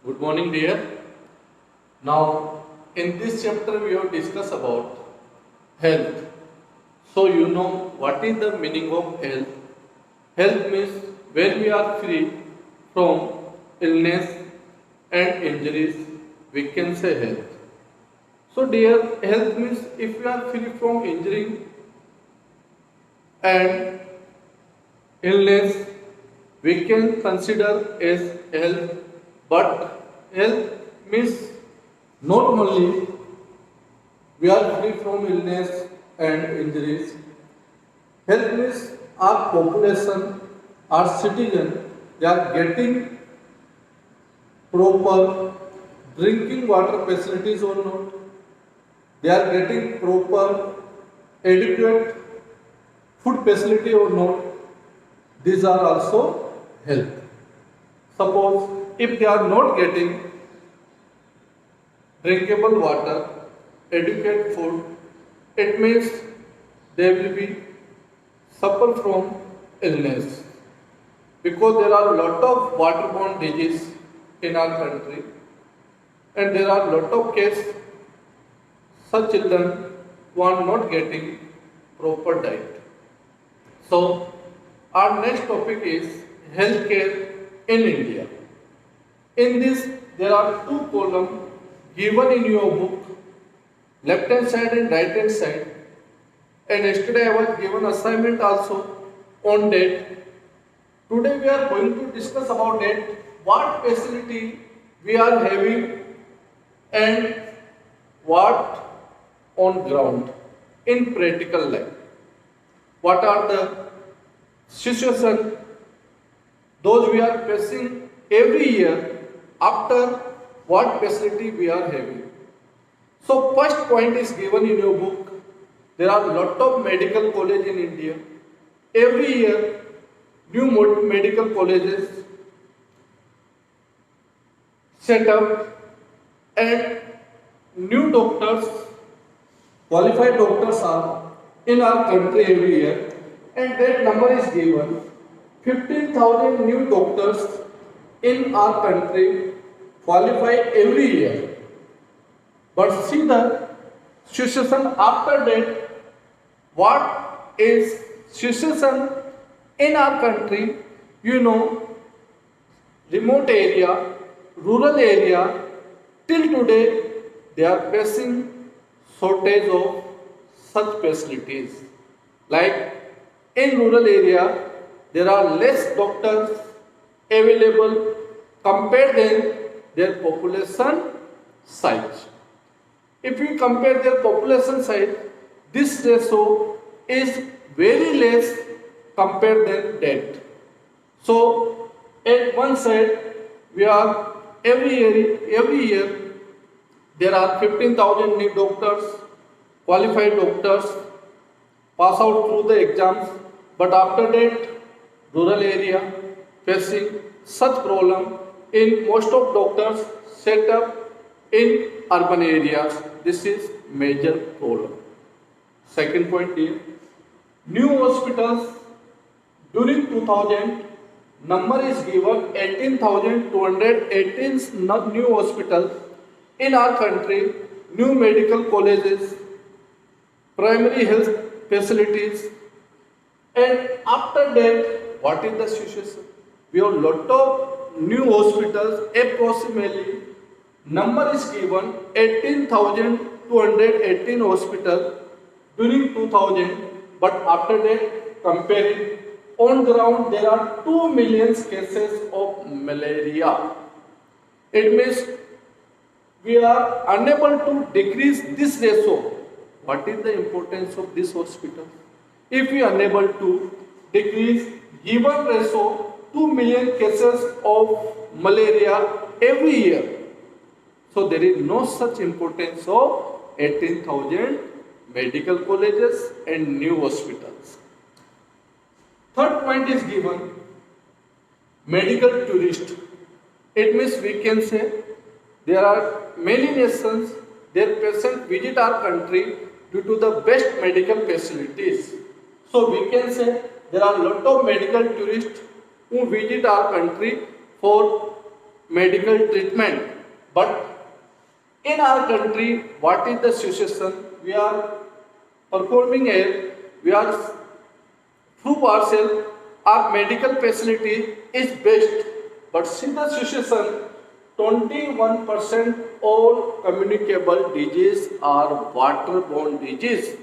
Good morning, dear. Now, in this chapter, we have discussed about health. So, you know what is the meaning of health? Health means when we are free from illness and injuries, we can say health. So, dear, health means if we are free from injury and illness, we can consider as health. But health means not only we are free from illness and injuries. Health means our population, our citizen, they are getting proper drinking water facilities or not. They are getting proper adequate food facility or not. These are also health. Suppose if they are not getting drinkable water, adequate food, it means they will be suffer from illness because there are a lot of waterborne diseases in our country and there are a lot of cases such children who are not getting proper diet. So our next topic is healthcare in India. In this, there are two columns given in your book, left hand side and right hand side. And yesterday I was given assignment also on that. Today we are going to discuss about that, what facility we are having and what on ground in practical life. What are the situation those we are facing every year after what facility we are having. So first point is given in your book. There are a lot of medical colleges in India. Every year new medical colleges set up and new doctors, qualified doctors are in our country every year and that number is given. 15,000 new doctors in our country qualify every year. But see the situation after that, what is situation in our country, remote area, rural area, till today they are facing shortage of such facilities. Like in rural area, there are less doctors available compared than their population size. If we compare their population size, this ratio is very less compared than that. So at one side, we are every year there are 15,000 new doctors, qualified doctors, pass out through the exams, but after that, rural area facing such problem in most of doctors set up in urban areas. This is major problem. Second point here, new hospitals during 2000 number is given 18,218 new hospitals in our country, new medical colleges, primary health facilities, and after that, what is the situation? We have lot of new hospitals, approximately number is given 18,218 hospitals during 2000, but after that, comparing on ground, there are 2 million cases of malaria. It means we are unable to decrease this ratio. What is the importance of this hospital? If we are unable to decrease given ratio 2 million cases of malaria every year, so there is no such importance of 18,000 medical colleges and new hospitals. Third point is given, medical tourist. It means we can say there are many nations, their patients visit our country due to the best medical facilities. So we can say there are a lot of medical tourists who visit our country for medical treatment. But in our country, what is the situation? We are performing a, we are prove ourselves, our medical facility is best. But see the situation, 21% all communicable disease are waterborne disease.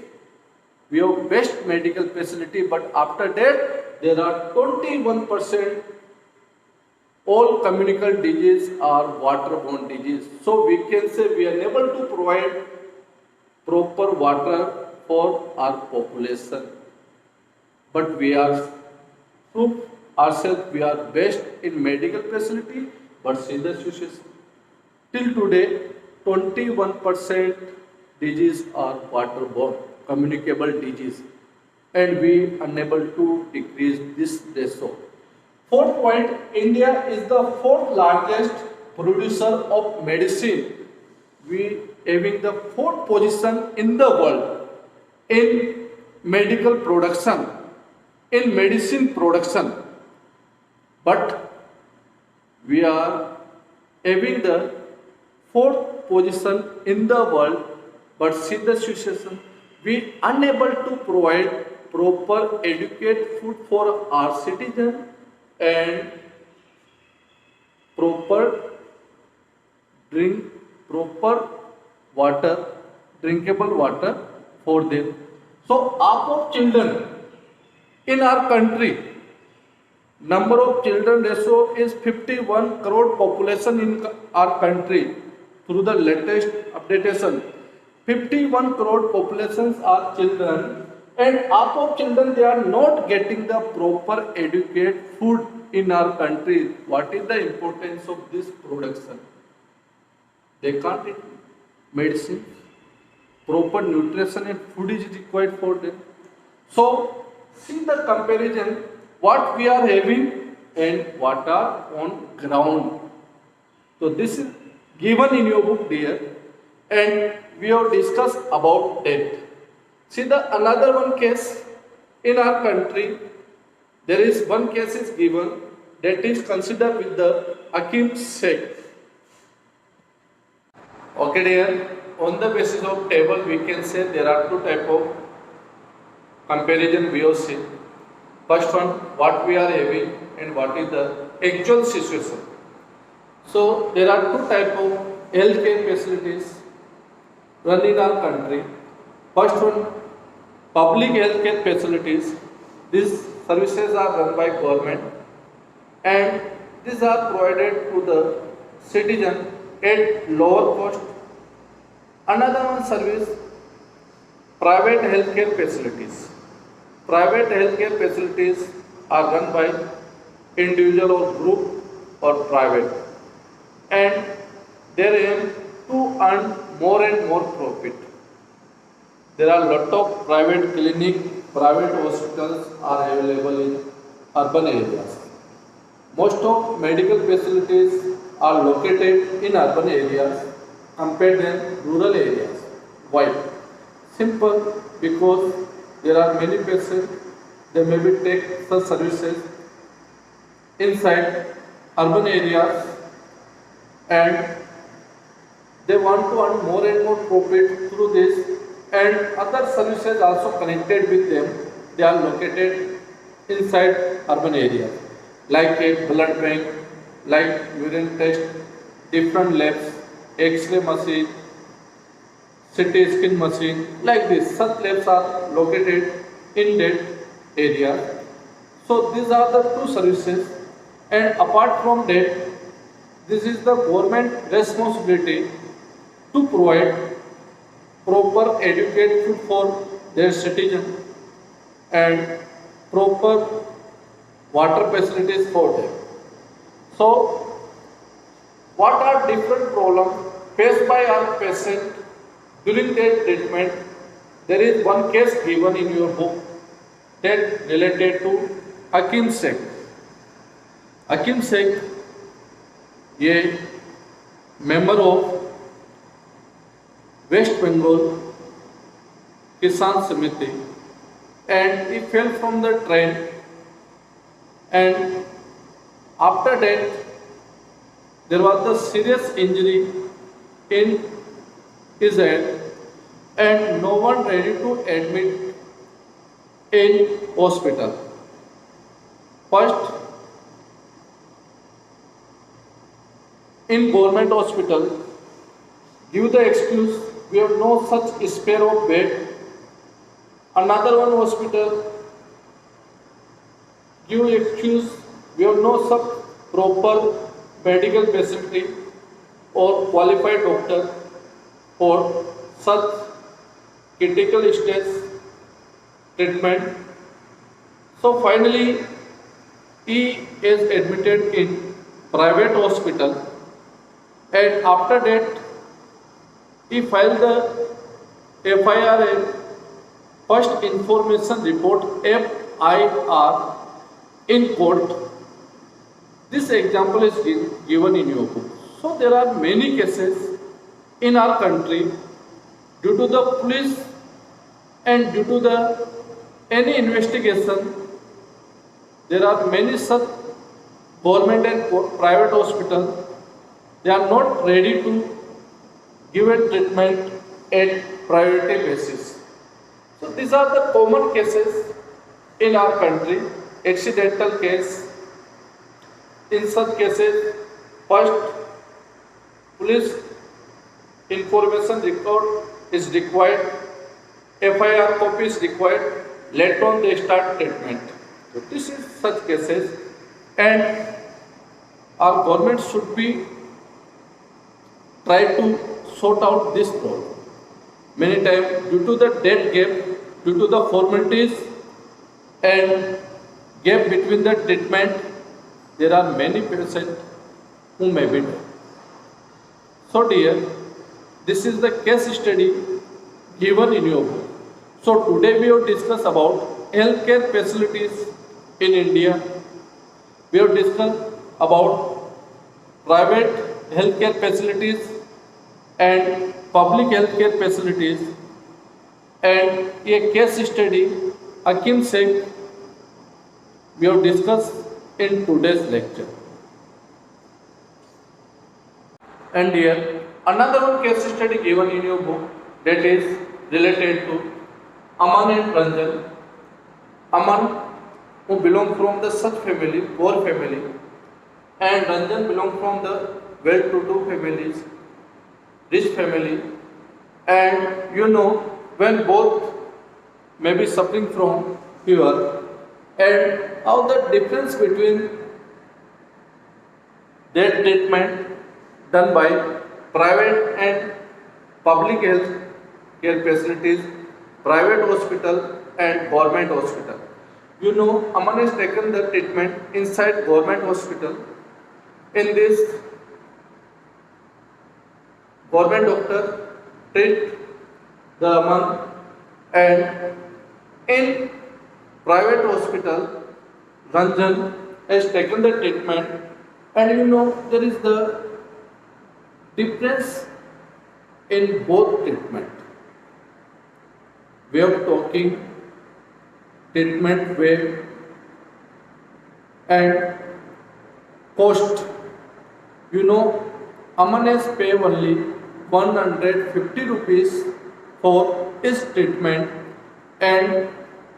We have best medical facility, but after that, there are 21% all communicable disease are waterborne disease. So we can say we are unable to provide proper water for our population. But we are prove ourselves we are best in medical facility, but see the situation. Till today, 21% disease are waterborne, communicable disease, and we unable to decrease this ratio. Fourth point, India is the fourth largest producer of medicine. We having the fourth position in the world in medical production, in medicine production. But we are having the fourth position in the world, but see the situation, we unable to provide proper educated food for our citizens and proper drink, proper water, drinkable water for them. So, half of children in our country, number of children ratio is 51 crore population in our country through the latest updatation. 51 crore populations are children, and half of children they are not getting the proper educated food in our country. What is the importance of this production? They can't eat medicine. Proper nutrition and food is required for them. So, see the comparison what we are having and what are on ground. So, this is given in your book, dear, and we have discussed about death. See the another one case in our country. There is one case is given that is considered with the Hakim Sheikh. Okay, dear. On the basis of table, we can say there are two type of comparison we have seen. First one, what we are having and what is the actual situation. So there are two type of healthcare facilities run in our country. First one, public healthcare facilities. These services are run by government and these are provided to the citizen at lower cost. Another one service, private healthcare facilities. Private healthcare facilities are run by individual or group or private, and they aim to earn more and more profit. There are lot of private clinic, private hospitals are available in urban areas. Most of medical facilities are located in urban areas compared than rural areas. Why? Simple, because there are many patients, they maybe take such services inside urban areas and they want to earn more and more profit through this, and other services also connected with them, they are located inside urban areas like a blood bank, like urine test, different labs, X-ray machine, CT scan machine, like this. Such labs are located in that area. So these are the two services, and apart from that, this is the government responsibility to provide proper educated food for their citizens and proper water facilities for them. So, what are different problems faced by our patient during their treatment? There is one case given in your book that related to Hakim Sheikh. Hakim Sheikh, a member of West Bengal Kisan Samiti, and he fell from the train, and after that there was a serious injury in his head and no one ready to admit in hospital. First, in government hospital, give the excuse we have no such spare of bed. Another one hospital give excuse we have no such proper medical facility or qualified doctor for such critical stage treatment. So finally, he is admitted in private hospital, and after that he filed the FIR and first information report FIR in court. This example is given in your book. So there are many cases in our country due to the police and due to the any investigation. There are many such government and private hospitals. They are not ready to give a treatment at priority basis. So these are the common cases in our country. Accidental case. In such cases, first police information record is required, FIR copy is required, later on they start treatment. So this is such cases, and our government should be try to sort out this problem. Many times due to the debt gap, due to the formalities and gap between the treatment, there are many patients who may be dead. So dear, this is the case study given in your book. So today we will discuss about healthcare facilities in India. We have discussed about private healthcare facilities and public healthcare facilities, and a case study, Hakim Sheikh, we have discussed in today's lecture. And here another one case study given in your book, that is related to Aman and Ranjan. Aman, who belong from the such family, poor family, and Ranjan belong from the well-to-do families, rich family, and you know when both may be suffering from fever, and how the difference between their treatment done by private and public health care facilities, private hospital and government hospital. You know, Aman has taken the treatment inside government hospital. In this, government doctor treat the Aman, and in private hospital, Ranjan has taken the treatment, and you know there is the difference in both treatment. Way of talking, treatment way, and cost. You know, Aman has paid only 150 rupees for his treatment, and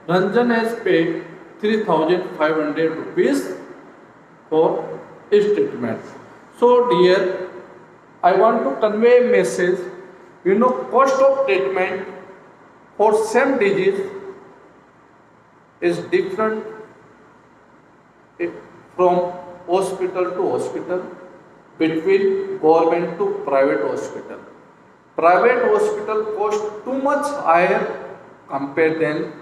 Ranjan has paid 3,500 rupees for his treatment. So dear, I want to convey a message. You know, cost of treatment for same disease is different from hospital to hospital, between government to private hospital. Private hospital cost too much higher compared than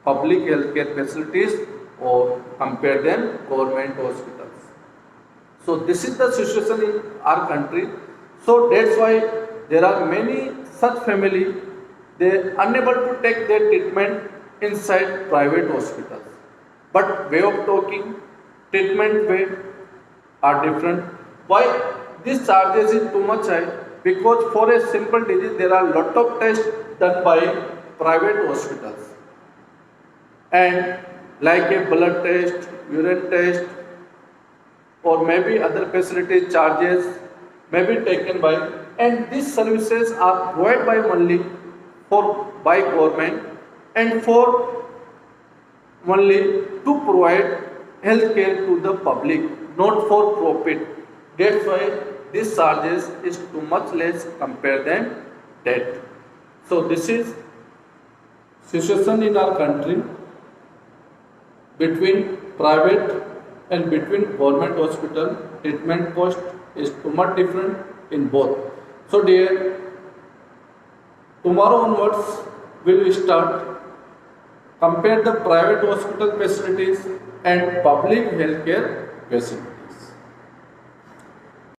public healthcare facilities or compared than government hospitals. So this is the situation in our country. So that's why there are many such family, they are unable to take their treatment inside private hospitals. But way of talking, treatment way are different. Why this charges is too much high? Because for a simple disease there are lot of tests done by private hospitals, and like a blood test, urine test, or maybe other facilities charges may be taken by, and these services are provided by only for by government and for only to provide healthcare to the public, not for profit. That's why this charges is too much less compared than that. So this is situation in our country between private and between government hospital. Treatment cost is too much different in both. So dear, tomorrow onwards we will start compare the private hospital facilities and public healthcare facilities.